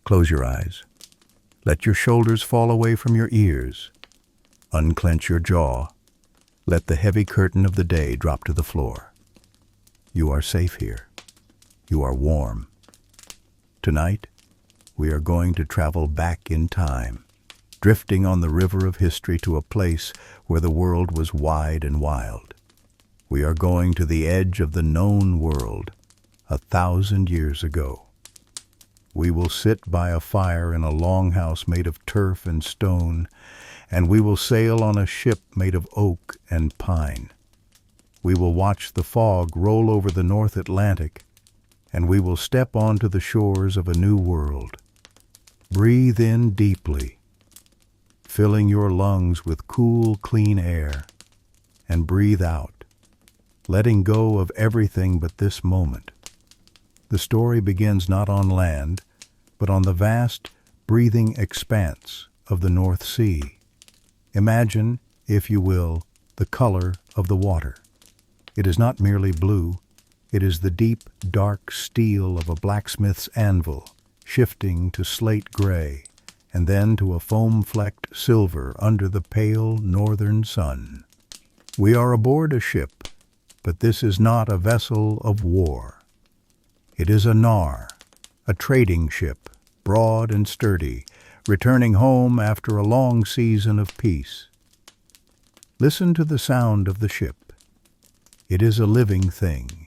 Close your eyes. Let your shoulders fall away from your ears. Unclench your jaw. Let the heavy curtain of the day drop to the floor. You are safe here. You are warm. Tonight, we are going to travel back in time, drifting on the river of history to a place where the world was wide and wild. We are going to the edge of the known world 1,000 years ago. We will sit by a fire in a longhouse made of turf and stone, and we will sail on a ship made of oak and pine. We will watch the fog roll over the North Atlantic, and we will step onto the shores of a new world. Breathe in deeply, filling your lungs with cool, clean air, and breathe out, letting go of everything but this moment. The story begins not on land, but on the vast, breathing expanse of the North Sea. Imagine, if you will, the color of the water. It is not merely blue, it is the deep, dark steel of a blacksmith's anvil, shifting to slate gray, and then to a foam-flecked silver under the pale northern sun. We are aboard a ship, but this is not a vessel of war. It is a nar, a trading ship, broad and sturdy, returning home after a long season of peace. Listen to the sound of the ship. It is a living thing.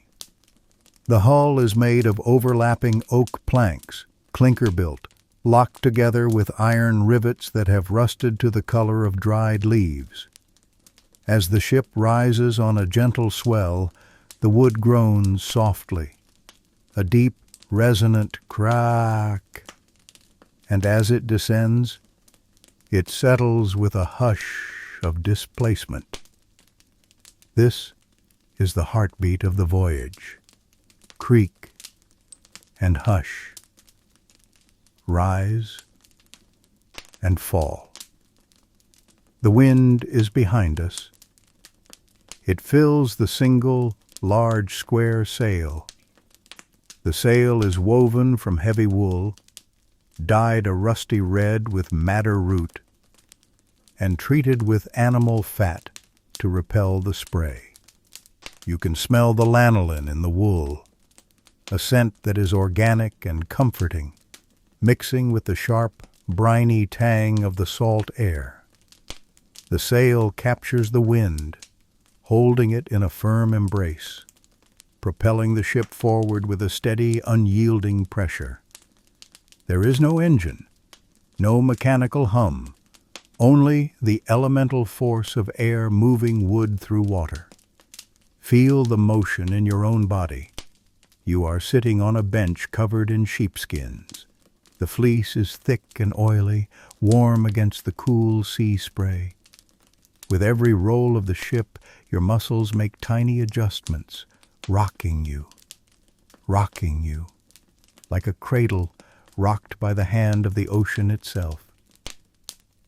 The hull is made of overlapping oak planks, clinker-built, locked together with iron rivets that have rusted to the color of dried leaves. As the ship rises on a gentle swell, the wood groans softly, a deep, resonant crack, and as it descends, it settles with a hush of displacement. This is the heartbeat of the voyage. Creak and hush, rise and fall. The wind is behind us. It fills the single, large square sail. The sail is woven from heavy wool, dyed a rusty red with madder root, and treated with animal fat to repel the spray. You can smell the lanolin in the wool, a scent that is organic and comforting, mixing with the sharp, briny tang of the salt air. The sail captures the wind, holding it in a firm embrace, propelling the ship forward with a steady, unyielding pressure. There is no engine, no mechanical hum, only the elemental force of air moving wood through water. Feel the motion in your own body. You are sitting on a bench covered in sheepskins. The fleece is thick and oily, warm against the cool sea spray. With every roll of the ship, your muscles make tiny adjustments, rocking you, like a cradle rocked by the hand of the ocean itself.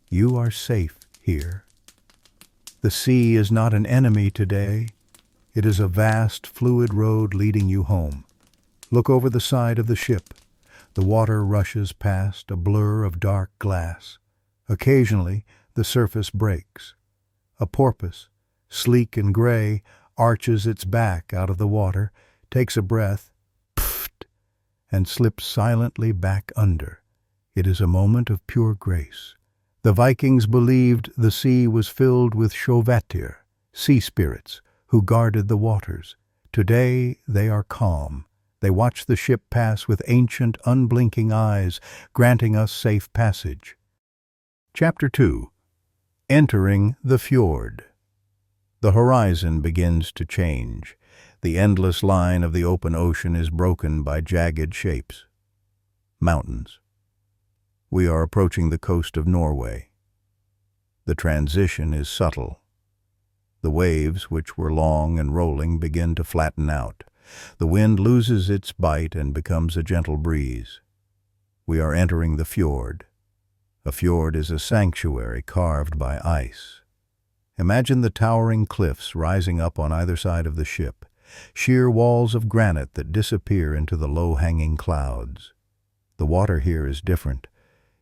You are safe here. The sea is not an enemy today. It is a vast, fluid road leading you home. Look over the side of the ship. The water rushes past, a blur of dark glass. Occasionally, the surface breaks. A porpoise, sleek and gray, arches its back out of the water, takes a breath, pfft, and slips silently back under. It is a moment of pure grace. The Vikings believed the sea was filled with sjøvætter, sea spirits, who guarded the waters. Today they are calm. They watch the ship pass with ancient, unblinking eyes, granting us safe passage. Chapter 2. Entering the fjord. The horizon begins to change. The endless line of the open ocean is broken by jagged shapes. Mountains. We are approaching the coast of Norway. The transition is subtle. The waves, which were long and rolling, begin to flatten out. The wind loses its bite and becomes a gentle breeze. We are entering the fjord. A fjord is a sanctuary carved by ice. Imagine the towering cliffs rising up on either side of the ship, sheer walls of granite that disappear into the low-hanging clouds. The water here is different.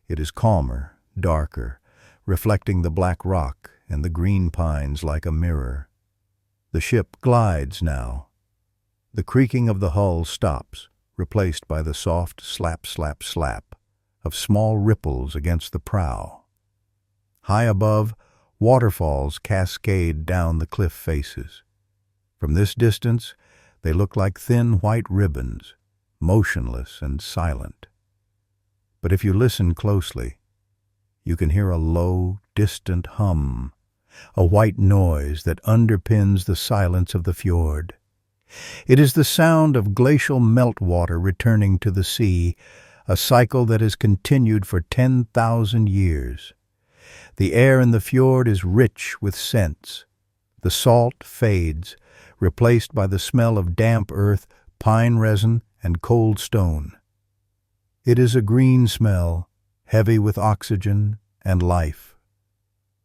It is calmer, darker, reflecting the black rock and the green pines like a mirror. The ship glides now. The creaking of the hull stops, replaced by the soft slap, slap, slap of small ripples against the prow. High above, waterfalls cascade down the cliff faces. From this distance, they look like thin white ribbons, motionless and silent. But if you listen closely, you can hear a low, distant hum, a white noise that underpins the silence of the fjord. It is the sound of glacial meltwater returning to the sea, a cycle that has continued for 10,000 years. The air in the fjord is rich with scents. The salt fades, replaced by the smell of damp earth, pine resin, and cold stone. It is a green smell, heavy with oxygen and life.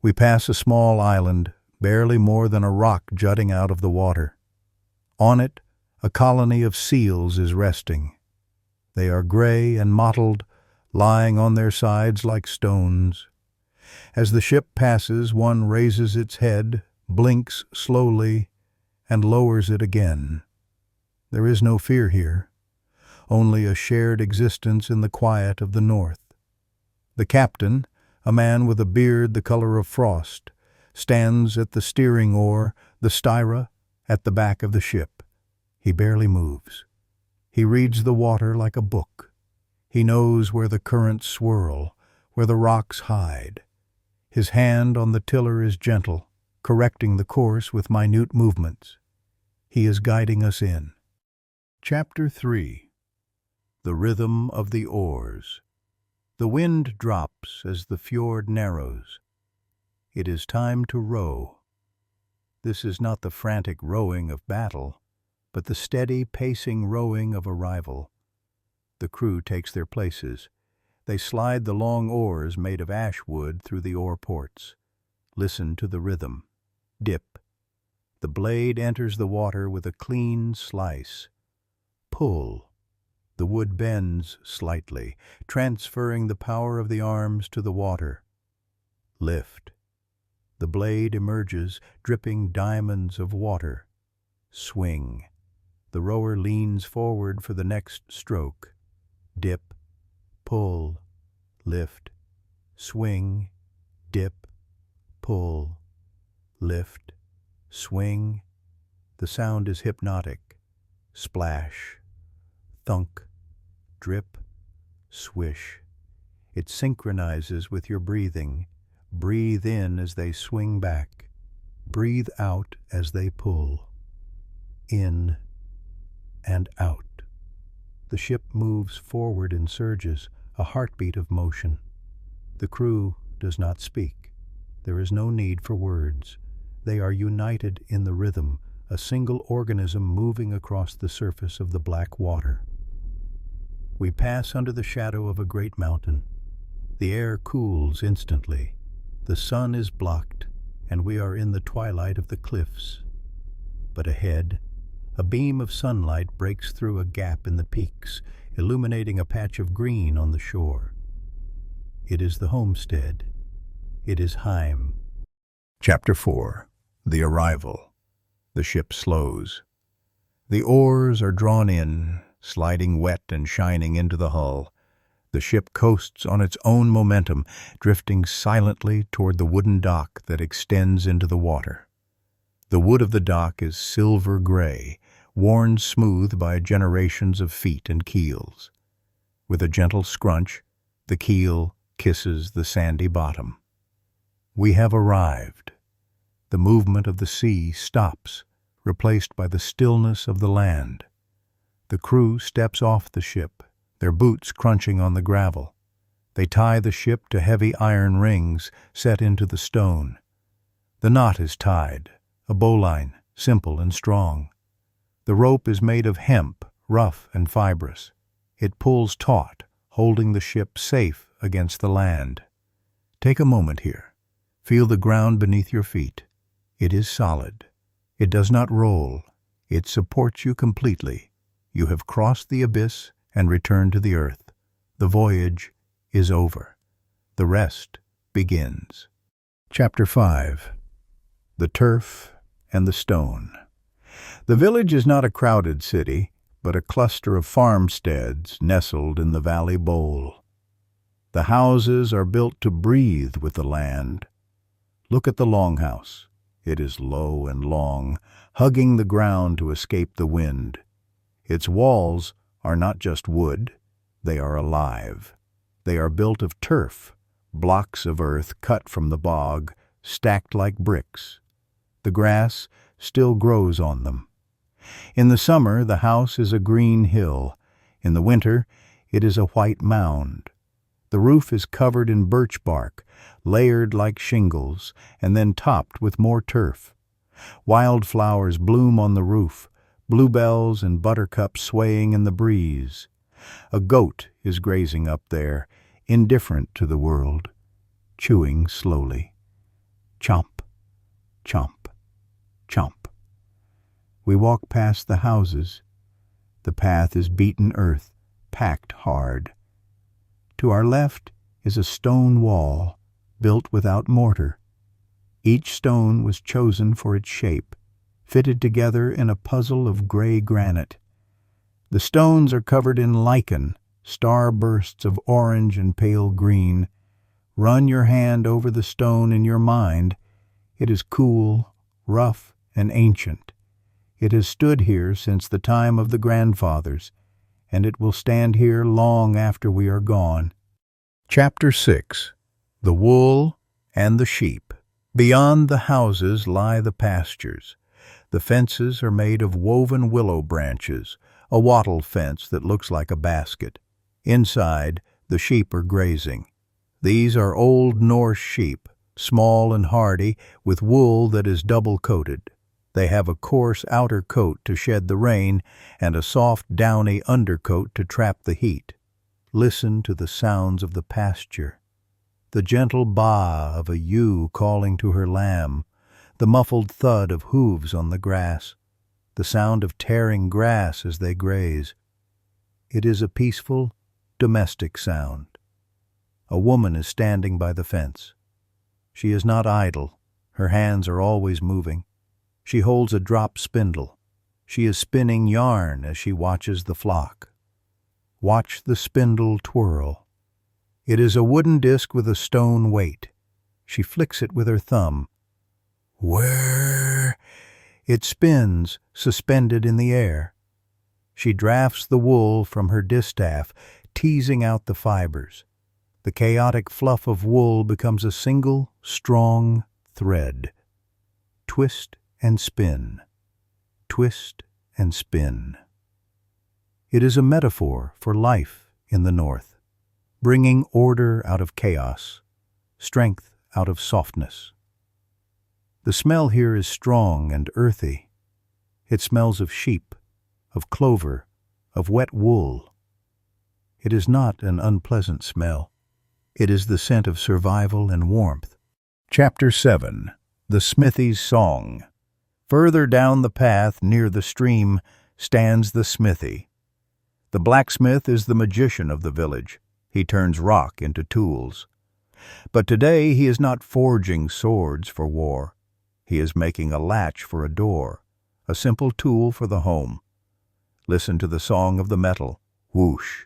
We pass a small island, barely more than a rock jutting out of the water. On it, a colony of seals is resting. They are gray and mottled, lying on their sides like stones. As the ship passes, one raises its head, blinks slowly, and lowers it again. There is no fear here, only a shared existence in the quiet of the north. The captain, a man with a beard the color of frost, stands at the steering oar, the styra, at the back of the ship. He barely moves. He reads the water like a book. He knows where the currents swirl, where the rocks hide. His hand on the tiller is gentle, correcting the course with minute movements. He is guiding us in. Chapter 3. The Rhythm of the Oars. The wind drops as the fjord narrows. It is time to row. This is not the frantic rowing of battle, but the steady, pacing rowing of arrival. The crew takes their places. They slide the long oars made of ash wood through the oar ports. Listen to the rhythm. Dip. The blade enters the water with a clean slice. Pull. The wood bends slightly, transferring the power of the arms to the water. Lift. The blade emerges, dripping diamonds of water. Swing. The rower leans forward for the next stroke. Dip. Pull. Lift. Swing. Dip. Pull. Lift. Swing. The sound is hypnotic. Splash. Thunk. Drip. Swish. It synchronizes with your breathing. Breathe in as they swing back. Breathe out as they pull. In and out. The ship moves forward in surges, a heartbeat of motion. The crew does not speak. There is no need for words. They are united in the rhythm, a single organism moving across the surface of the black water. We pass under the shadow of a great mountain. The air cools instantly. The sun is blocked, and we are in the twilight of the cliffs. But ahead, a beam of sunlight breaks through a gap in the peaks, illuminating a patch of green on the shore. It is the homestead. It is Heim. Chapter 4. The Arrival. The ship slows. The oars are drawn in, sliding wet and shining into the hull. The ship coasts on its own momentum, drifting silently toward the wooden dock that extends into the water. The wood of the dock is silver gray, worn smooth by generations of feet and keels. With a gentle scrunch, the keel kisses the sandy bottom. We have arrived. The movement of the sea stops, replaced by the stillness of the land. The crew steps off the ship, their boots crunching on the gravel. They tie the ship to heavy iron rings set into the stone. The knot is tied, a bowline, simple and strong. The rope is made of hemp, rough and fibrous. It pulls taut, holding the ship safe against the land. Take a moment here. Feel the ground beneath your feet. It is solid. It does not roll. It supports you completely. You have crossed the abyss and returned to the earth. The voyage is over. The rest begins. Chapter 5. The Turf and the Stone. The village is not a crowded city, but a cluster of farmsteads nestled in the valley bowl. The houses are built to breathe with the land. Look at the Longhouse. It is low and long, hugging the ground to escape the wind. Its walls are not just wood, they are alive. They are built of turf, blocks of earth cut from the bog, stacked like bricks. The grass still grows on them. In the summer, the house is a green hill. In the winter, it is a white mound. The roof is covered in birch bark, layered like shingles, and then topped with more turf. Wildflowers bloom on the roof, bluebells and buttercups swaying in the breeze. A goat is grazing up there, indifferent to the world, chewing slowly. Chomp, chomp, chomp. We walk past the houses. The path is beaten earth, packed hard. To our left is a stone wall, built without mortar. Each stone was chosen for its shape, fitted together in a puzzle of gray granite. The stones are covered in lichen, star-bursts of orange and pale green. Run your hand over the stone in your mind. It is cool, rough, and ancient. It has stood here since the time of the grandfathers, and it will stand here long after we are gone. Chapter 6. The Wool and the Sheep. Beyond the houses lie the pastures. The fences are made of woven willow branches, a wattle fence that looks like a basket. Inside, the sheep are grazing. These are Old Norse sheep, small and hardy, with wool that is double-coated. They have a coarse outer coat to shed the rain and a soft, downy undercoat to trap the heat. Listen to the sounds of the pasture. The gentle baa of a ewe calling to her lamb, the muffled thud of hooves on the grass, the sound of tearing grass as they graze. It is a peaceful, domestic sound. A woman is standing by the fence. She is not idle. Her hands are always moving. She holds a drop spindle. She is spinning yarn as she watches the flock. Watch the spindle twirl. It is a wooden disc with a stone weight. She flicks it with her thumb. Whirr! It spins, suspended in the air. She drafts the wool from her distaff, teasing out the fibers. The chaotic fluff of wool becomes a single, strong thread. Twist and spin. Twist and spin. It is a metaphor for life in the North, bringing order out of chaos, strength out of softness. The smell here is strong and earthy. It smells of sheep, of clover, of wet wool. It is not an unpleasant smell. It is the scent of survival and warmth. Chapter 7. The Smithy's Song. Further down the path, near the stream, stands the smithy. The blacksmith is the magician of the village. He turns rock into tools. But today he is not forging swords for war. He is making a latch for a door, a simple tool for the home. Listen to the song of the metal. Whoosh!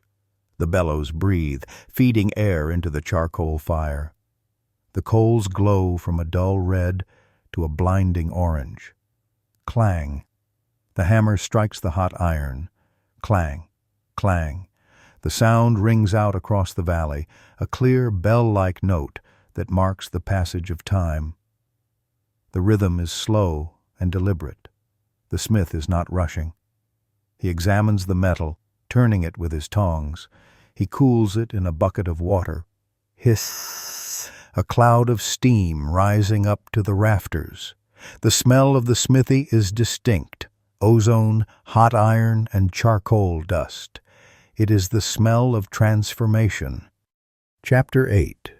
The bellows breathe, feeding air into the charcoal fire. The coals glow from a dull red to a blinding orange. Clang! The hammer strikes the hot iron. Clang! Clang! The sound rings out across the valley, a clear bell-like note that marks the passage of time. The rhythm is slow and deliberate. The smith is not rushing. He examines the metal, turning it with his tongs. He cools it in a bucket of water. Hiss! A cloud of steam rising up to the rafters. The smell of the smithy is distinct. Ozone, hot iron, and charcoal dust. It is the smell of transformation. Chapter 8.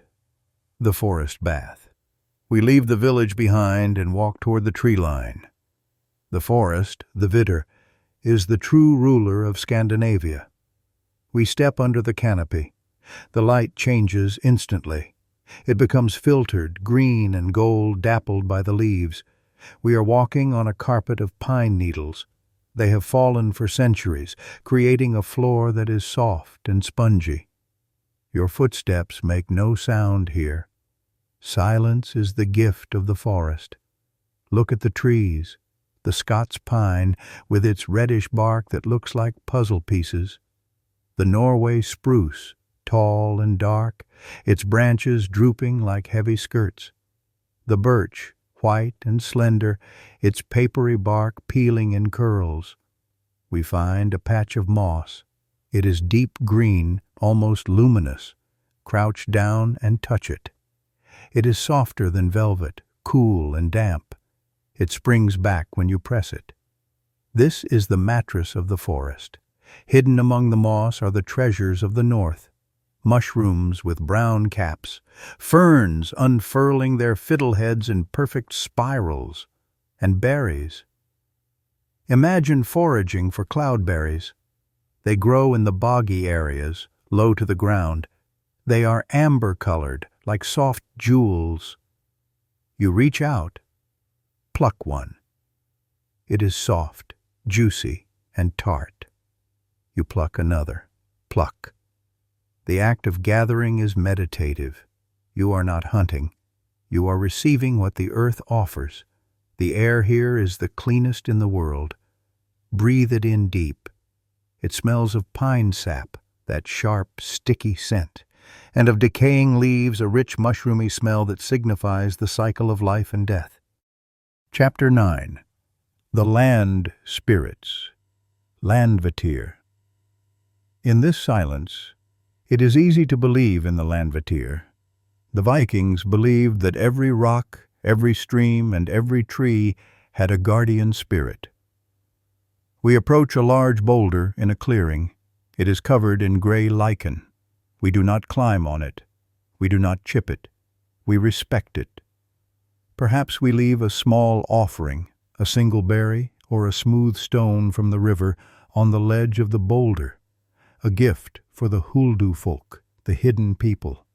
The Forest Bath. We leave the village behind and walk toward the tree line. The forest, the Vidder, is the true ruler of Scandinavia. We step under the canopy. The light changes instantly. It becomes filtered, green and gold dappled by the leaves. We are walking on a carpet of pine needles. They have fallen for centuries, creating a floor that is soft and spongy. Your footsteps make no sound here. Silence is the gift of the forest. Look at the trees, the Scots pine with its reddish bark that looks like puzzle pieces, the Norway spruce, tall and dark, its branches drooping like heavy skirts, the birch, white and slender, its papery bark peeling in curls. We find a patch of moss. It is deep green, almost luminous. Crouch down and touch it. It is softer than velvet, cool and damp. It springs back when you press it. This is the mattress of the forest. Hidden among the moss are the treasures of the north. Mushrooms with brown caps, ferns unfurling their fiddleheads in perfect spirals, and berries. Imagine foraging for cloudberries. They grow in the boggy areas, low to the ground. They are amber-colored, like soft jewels. You reach out, pluck one. It is soft, juicy, and tart. You pluck another, pluck. The act of gathering is meditative. You are not hunting. You are receiving what the earth offers. The air here is the cleanest in the world. Breathe it in deep. It smells of pine sap, that sharp, sticky scent, and of decaying leaves, a rich mushroomy smell that signifies the cycle of life and death. Chapter 9. The Land Spirits. Landvatir. In this silence, it is easy to believe in the Landvatir. The Vikings believed that every rock, every stream, and every tree had a guardian spirit. We approach a large boulder in a clearing. It is covered in gray lichen. We do not climb on it. We do not chip it. We respect it. Perhaps we leave a small offering, a single berry or a smooth stone from the river, on the ledge of the boulder, a gift for the Huldu folk, the hidden people.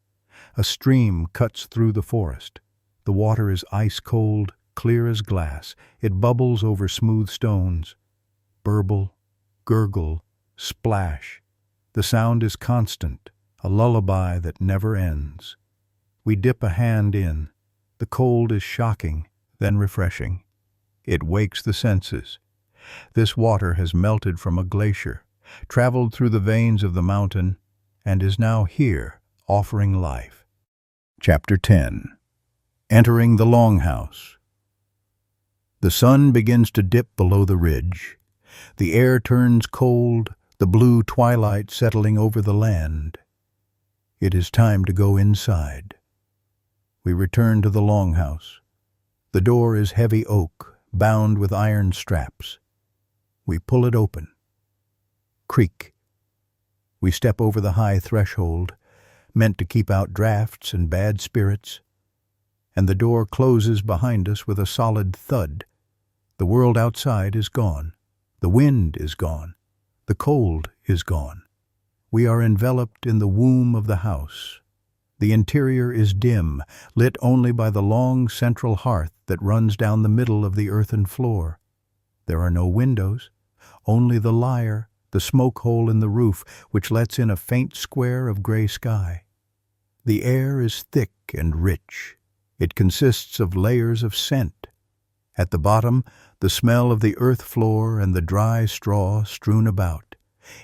A stream cuts through the forest. The water is ice-cold, clear as glass. It bubbles over smooth stones. Burble, gurgle, splash. The sound is constant, a lullaby that never ends. We dip a hand in. The cold is shocking, then refreshing. It wakes the senses. This water has melted from a glacier, traveled through the veins of the mountain, and is now here, offering life. Chapter 10. Entering the Longhouse. The sun begins to dip below the ridge. The air turns cold, the blue twilight settling over the land. It is time to go inside. We return to the Longhouse. The door is heavy oak, bound with iron straps. We pull it open. Creak. We step over the high threshold, meant to keep out drafts and bad spirits, and the door closes behind us with a solid thud. The world outside is gone. The wind is gone. The cold is gone. We are enveloped in the womb of the house. The interior is dim, lit only by the long central hearth that runs down the middle of the earthen floor. There are no windows, only the lyre, the smoke hole in the roof, which lets in a faint square of gray sky. The air is thick and rich. It consists of layers of scent. At the bottom, the smell of the earth floor and the dry straw strewn about.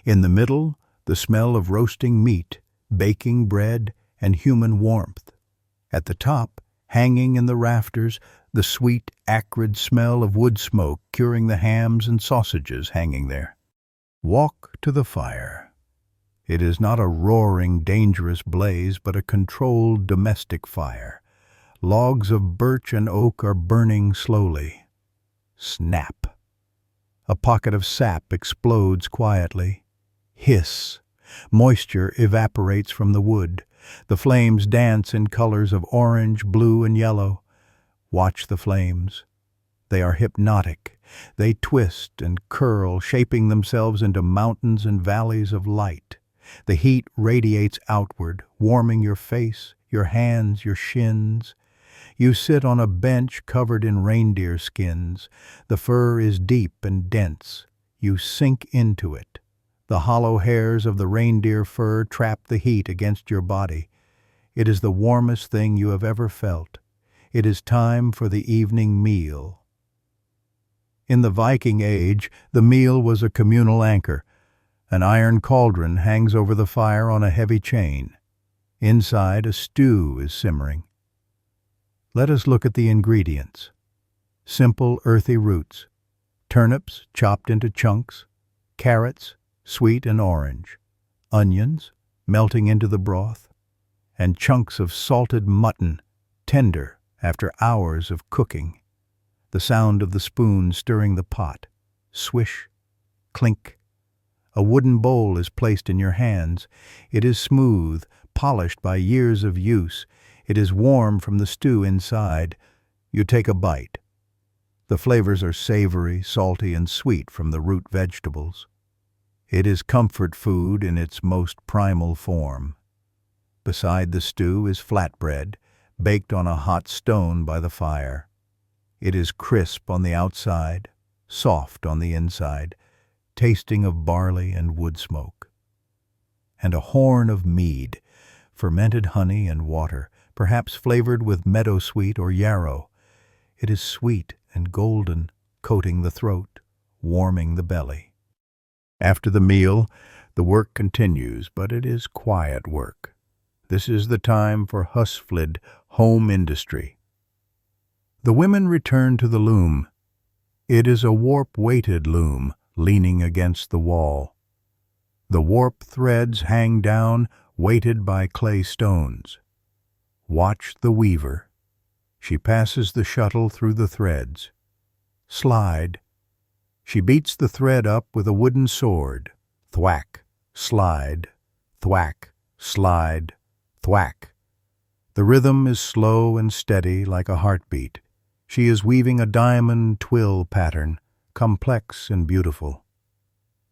In the middle, the smell of roasting meat, baking bread, and human warmth. At the top, hanging in the rafters, the sweet, acrid smell of wood smoke curing the hams and sausages hanging there. Walk to the fire. It is not a roaring, dangerous blaze, but a controlled domestic fire. Logs of birch and oak are burning slowly. Snap. A pocket of sap explodes quietly. Hiss. Moisture evaporates from the wood. The flames dance in colors of orange, blue, and yellow. Watch the flames. They are hypnotic. They twist and curl, shaping themselves into mountains and valleys of light. The heat radiates outward, warming your face, your hands, your shins. You sit on a bench covered in reindeer skins. The fur is deep and dense. You sink into it. The hollow hairs of the reindeer fur trap the heat against your body. It is the warmest thing you have ever felt. It is time for the evening meal. In the Viking Age, the meal was a communal anchor. An iron cauldron hangs over the fire on a heavy chain. Inside, a stew is simmering. Let us look at the ingredients. Simple earthy roots, turnips chopped into chunks, carrots, sweet and orange, onions melting into the broth, and chunks of salted mutton, tender after hours of cooking. The sound of the spoon stirring the pot, swish, clink. A wooden bowl is placed in your hands. It is smooth, polished by years of use. It is warm from the stew inside. You take a bite. The flavors are savory, salty, and sweet from the root vegetables. It is comfort food in its most primal form. Beside the stew is flatbread, baked on a hot stone by the fire. It is crisp on the outside, soft on the inside, tasting of barley and wood smoke. And a horn of mead, fermented honey and water, perhaps flavored with meadowsweet or yarrow. It is sweet and golden, coating the throat, warming the belly. After the meal, the work continues, but it is quiet work. This is the time for husflid, home industry. The women return to the loom. It is a warp-weighted loom, leaning against the wall. The warp threads hang down, weighted by clay stones. Watch the weaver. She passes the shuttle through the threads. Slide. She beats the thread up with a wooden sword. Thwack, slide, thwack, slide, thwack. The rhythm is slow and steady like a heartbeat. She is weaving a diamond twill pattern, complex and beautiful.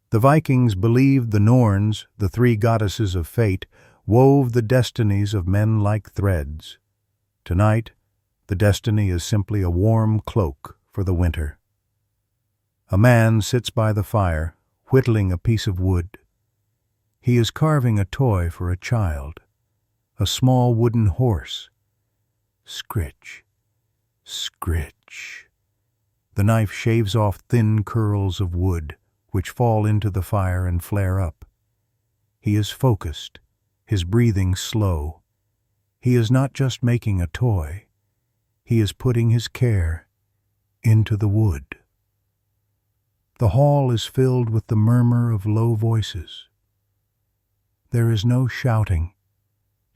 The Vikings believed the Norns, the three goddesses of fate, wove the destinies of men like threads. Tonight, the destiny is simply a warm cloak for the winter. A man sits by the fire, whittling a piece of wood. He is carving a toy for a child, a small wooden horse. Scritch, scritch. The knife shaves off thin curls of wood, which fall into the fire and flare up. He is focused, his breathing slow. He is not just making a toy. He is putting his care into the wood. The hall is filled with the murmur of low voices. There is no shouting,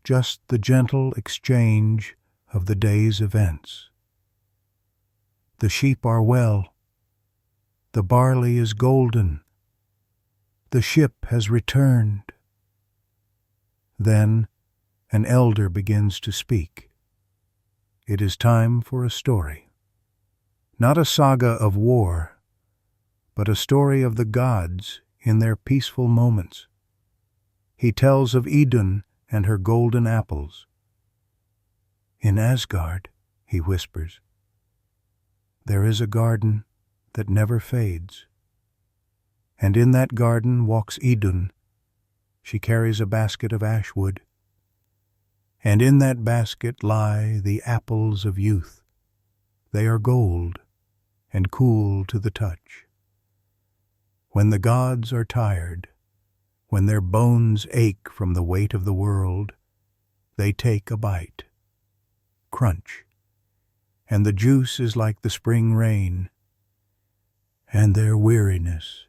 just the gentle exchange of the day's events. The sheep are well. The barley is golden. The ship has returned. Then an elder begins to speak. It is time for a story. Not a saga of war, but a story of the gods in their peaceful moments. He tells of Idun and her golden apples. In Asgard, he whispers, there is a garden that never fades. And in that garden walks Idun. She carries a basket of ash wood. And in that basket lie the apples of youth. They are gold and cool to the touch. When the gods are tired, when their bones ache from the weight of the world, they take a bite. Crunch. And the juice is like the spring rain, and their weariness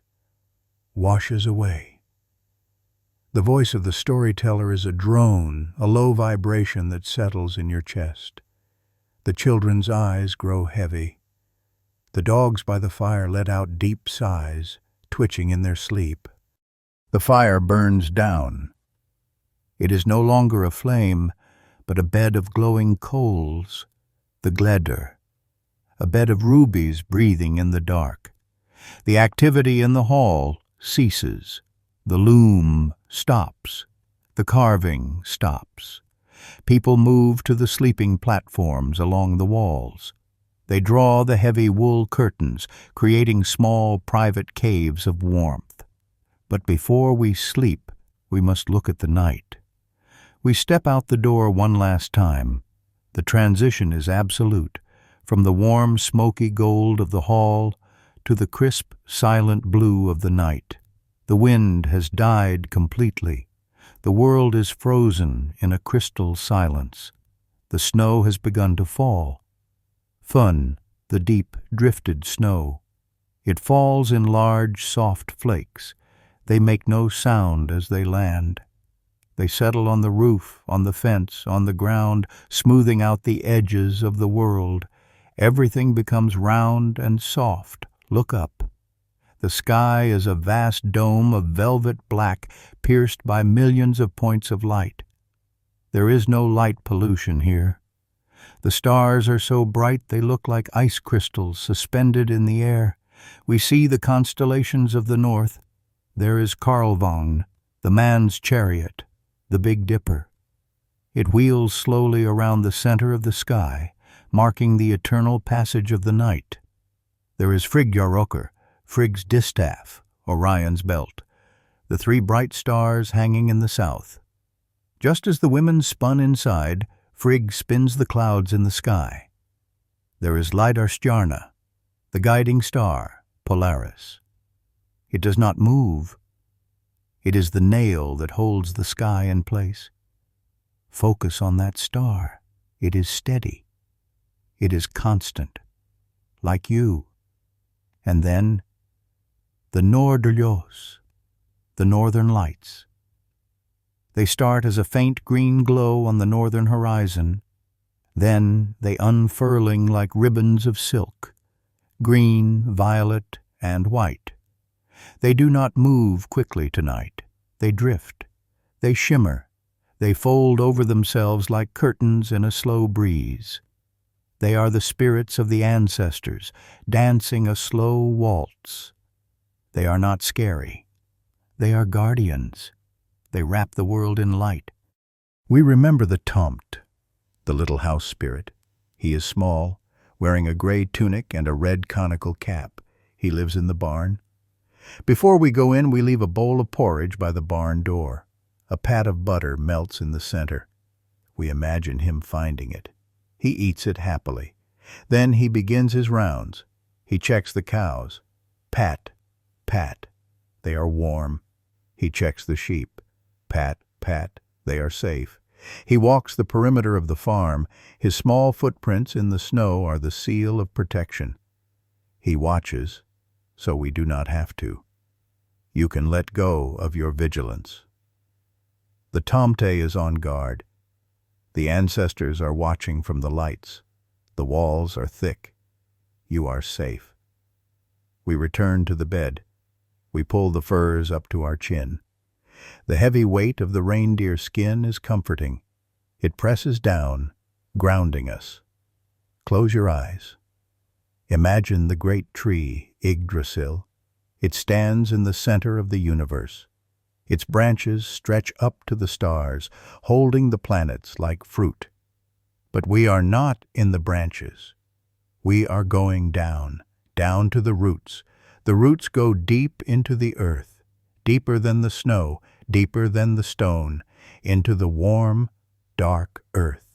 washes away. The voice of the storyteller is a drone, a low vibration that settles in your chest. The children's eyes grow heavy. The dogs by the fire let out deep sighs, twitching in their sleep. The fire burns down. It is no longer a flame, but a bed of glowing coals, the gledder, a bed of rubies breathing in the dark. The activity in the hall ceases. The loom stops. The carving stops. People move to the sleeping platforms along the walls. They draw the heavy wool curtains, creating small private caves of warmth. But before we sleep, we must look at the night. We step out the door one last time. The transition is absolute, from the warm, smoky gold of the hall to the crisp, silent blue of the night. The wind has died completely. The world is frozen in a crystal silence. The snow has begun to fall. Fun, the deep, drifted snow. It falls in large, soft flakes. They make no sound as they land. They settle on the roof, on the fence, on the ground, smoothing out the edges of the world. Everything becomes round and soft. Look up. The sky is a vast dome of velvet black, pierced by millions of points of light. There is no light pollution here. The stars are so bright they look like ice crystals suspended in the air. We see the constellations of the north. There is Karlvagn, the man's chariot, the Big Dipper. It wheels slowly around the center of the sky, marking the eternal passage of the night. There is Friggjörokr, Frigg's distaff, Orion's belt, the three bright stars hanging in the south. Just as the women spun inside, Frigg spins the clouds in the sky. There is Leidarstjarna, the guiding star, Polaris. It does not move. It is the nail that holds the sky in place. Focus on that star. It is steady. It is constant, like you. And then, the Norderljós, the northern lights. They start as a faint green glow on the northern horizon. Then they unfurling like ribbons of silk, green, violet, and white. They do not move quickly tonight. They drift. They shimmer. They fold over themselves like curtains in a slow breeze. They are the spirits of the ancestors, dancing a slow waltz. They are not scary. They are guardians. They wrap the world in light. We remember the Tomt, the little house spirit. He is small, wearing a gray tunic and a red conical cap. He lives in the barn. Before we go in, we leave a bowl of porridge by the barn door. A pat of butter melts in the center. We imagine him finding it. He eats it happily. Then he begins his rounds. He checks the cows. Pat, pat. They are warm. He checks the sheep. Pat, pat. They are safe. He walks the perimeter of the farm. His small footprints in the snow are the seal of protection. He watches, so we do not have to. You can let go of your vigilance. The Tomte is on guard. The ancestors are watching from the lights. The walls are thick. You are safe. We return to the bed. We pull the furs up to our chin. The heavy weight of the reindeer skin is comforting. It presses down, grounding us. Close your eyes. Imagine the great tree, Yggdrasil. It stands in the center of the universe. Its branches stretch up to the stars, holding the planets like fruit. But we are not in the branches. We are going down, down to the roots. The roots go deep into the earth, deeper than the snow, deeper than the stone, into the warm, dark earth.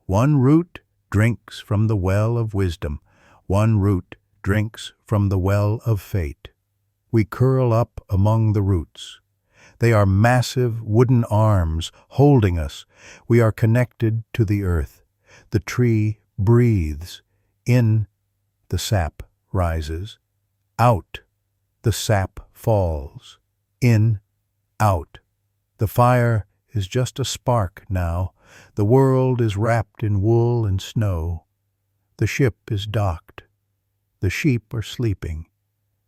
One root drinks from the well of wisdom. One root drinks from the well of fate. We curl up among the roots. They are massive wooden arms holding us. We are connected to the earth. The tree breathes. In, the sap rises. Out, the sap falls. In, out. The fire is just a spark now. The world is wrapped in wool and snow. The ship is docked. The sheep are sleeping.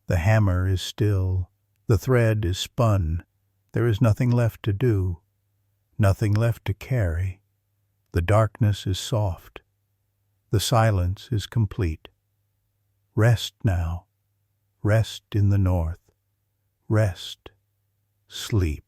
The hammer is still. The thread is spun. There is nothing left to do, nothing left to carry. The darkness is soft. The silence is complete. Rest now. Rest in the north. Rest. Sleep.